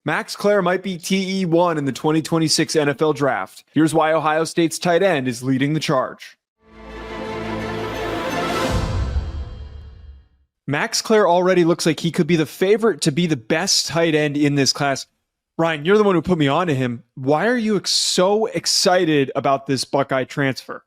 Max Klare might be TE1 in the 2026 NFL Draft. Here's why Ohio State's tight end is leading the charge. Max Klare already looks like he could be the favorite to be the best tight end in this class. Ryan, you're the one who put me on to him. Why are you so excited about this Buckeye transfer?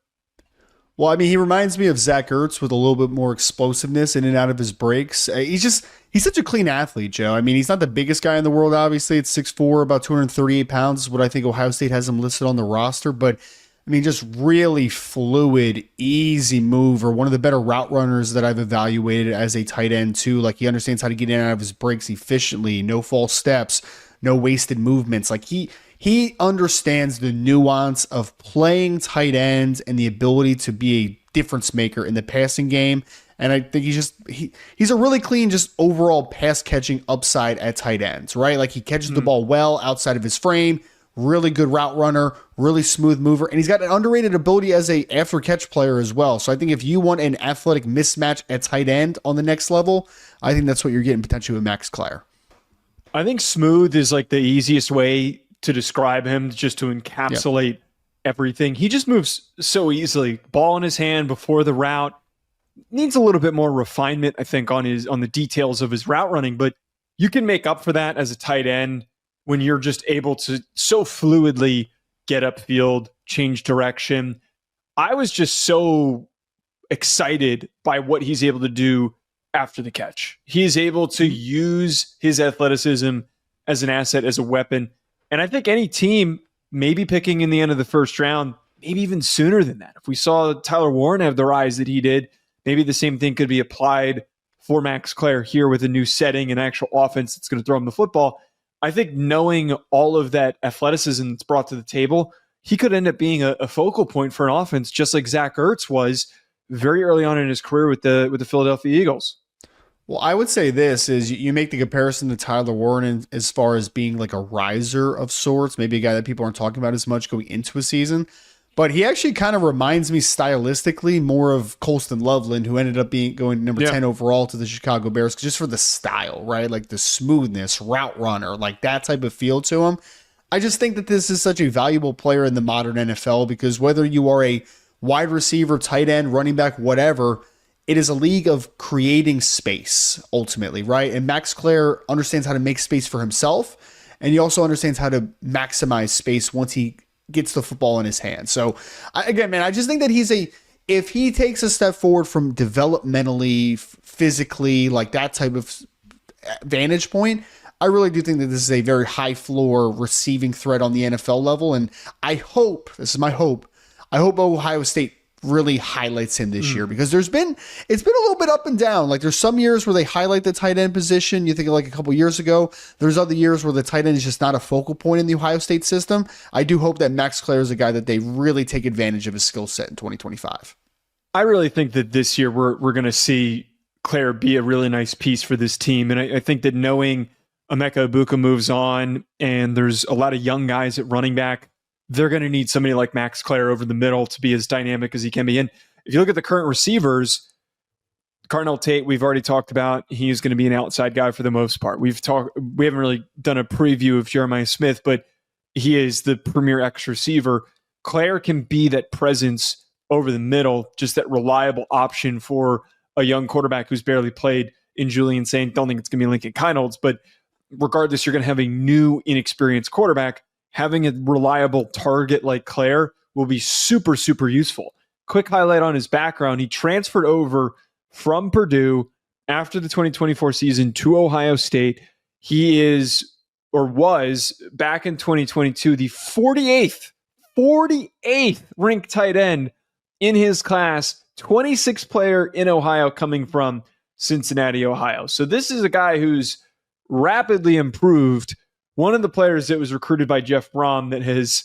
Well, I mean, he reminds me of Zach Ertz with a little bit more explosiveness in and out of his breaks. He's such a clean athlete, Joe. I mean, he's not the biggest guy in the world, obviously. It's 6'4", about 238 pounds is what I think Ohio State has him listed on the roster. But, I mean, just really fluid, easy mover, one of the better route runners that I've evaluated as a tight end, too. Like, he understands how to get in and out of his breaks efficiently, no false steps, no wasted movements. Like, he understands the nuance of playing tight ends and the ability to be a difference maker in the passing game. And I think he's a really clean, just overall pass catching upside at tight ends, right? Like he catches the ball well outside of his frame, really good route runner, really smooth mover. And he's got an underrated ability as a after catch player as well. So I think if you want an athletic mismatch at tight end on the next level, I think that's what you're getting potentially with Max Klare. I think smooth is like the easiest way to describe him, just to encapsulate everything. He just moves so easily. Ball in his hand before the route. Needs a little bit more refinement, I think, on the details of his route running, but you can make up for that as a tight end when you're just able to so fluidly get upfield, change direction. I was just so excited by what he's able to do after the catch. He is able to use his athleticism as an asset, as a weapon. And I think any team maybe picking in the end of the first round, maybe even sooner than that. If we saw Tyler Warren have the rise that he did, maybe the same thing could be applied for Max Klare here with a new setting and actual offense that's going to throw him the football. I think knowing all of that athleticism that's brought to the table, he could end up being a focal point for an offense, just like Zach Ertz was very early on in his career with the Philadelphia Eagles. Well, I would say this is you make the comparison to Tyler Warren as far as being like a riser of sorts, maybe a guy that people aren't talking about as much going into a season. But he actually kind of reminds me stylistically more of Colston Loveland, who ended up going number 10 overall to the Chicago Bears, just for the style, right? Like the smoothness, route runner, like that type of feel to him. I just think that this is such a valuable player in the modern NFL because whether you are a wide receiver, tight end, running back, whatever, it is a league of creating space ultimately, right? And Max Klare understands how to make space for himself, and he also understands how to maximize space once he gets the football in his hand. So again, man, I just think that if he takes a step forward from developmentally, physically, like that type of vantage point, I really do think that this is a very high floor receiving threat on the NFL level. And I hope, this is my hope, I hope Ohio State really highlights him this year because it's been a little bit up and down. Like there's some years where they highlight the tight end position. You think of like a couple years ago, there's other years where the tight end is just not a focal point in the Ohio State system. I do hope that Max Klare is a guy that they really take advantage of his skill set in 2025. I really think that this year we're going to see Klare be a really nice piece for this team. And I think that knowing Emeka Egbuka moves on and there's a lot of young guys at running back, they're going to need somebody like Max Klare over the middle to be as dynamic as he can be. And if you look at the current receivers, Carnell Tate, we've already talked about. He's going to be an outside guy for the most part. We haven't really done a preview of Jeremiah Smith, but he is the premier X receiver. Klare can be that presence over the middle, just that reliable option for a young quarterback who's barely played in Julian Saint. Don't think it's going to be Lincoln Kienholz, but regardless, you're going to have a new, inexperienced quarterback. Having a reliable target like Klare will be super, super useful. Quick highlight on his background. He transferred over from Purdue after the 2024 season to Ohio State. He is, or was, back in 2022, the 48th ranked tight end in his class, 26th player in Ohio coming from Cincinnati, Ohio. So this is a guy who's rapidly improved. One of the players that was recruited by Jeff Brom that has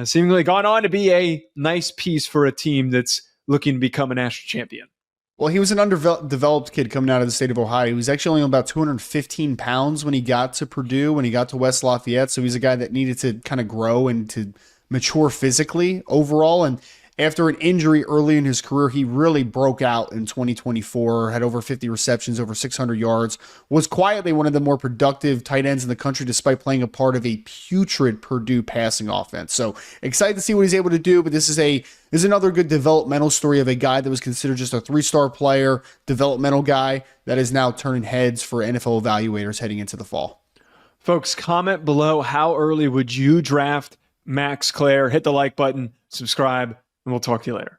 seemingly gone on to be a nice piece for a team that's looking to become a national champion. Well, he was an underdeveloped kid coming out of the state of Ohio. He was actually only about 215 pounds when he got to Purdue, when he got to West Lafayette. So he's a guy that needed to kind of grow and to mature physically overall. And After an injury early in his career, he really broke out in 2024, had over 50 receptions, over 600 yards, was quietly one of the more productive tight ends in the country despite playing a part of a putrid Purdue passing offense. So excited to see what he's able to do, but this is another good developmental story of a guy that was considered just a 3-star player, developmental guy that is now turning heads for NFL evaluators heading into the fall. Folks, comment below how early would you draft Max Klare. Hit the like button, subscribe, and we'll talk to you later.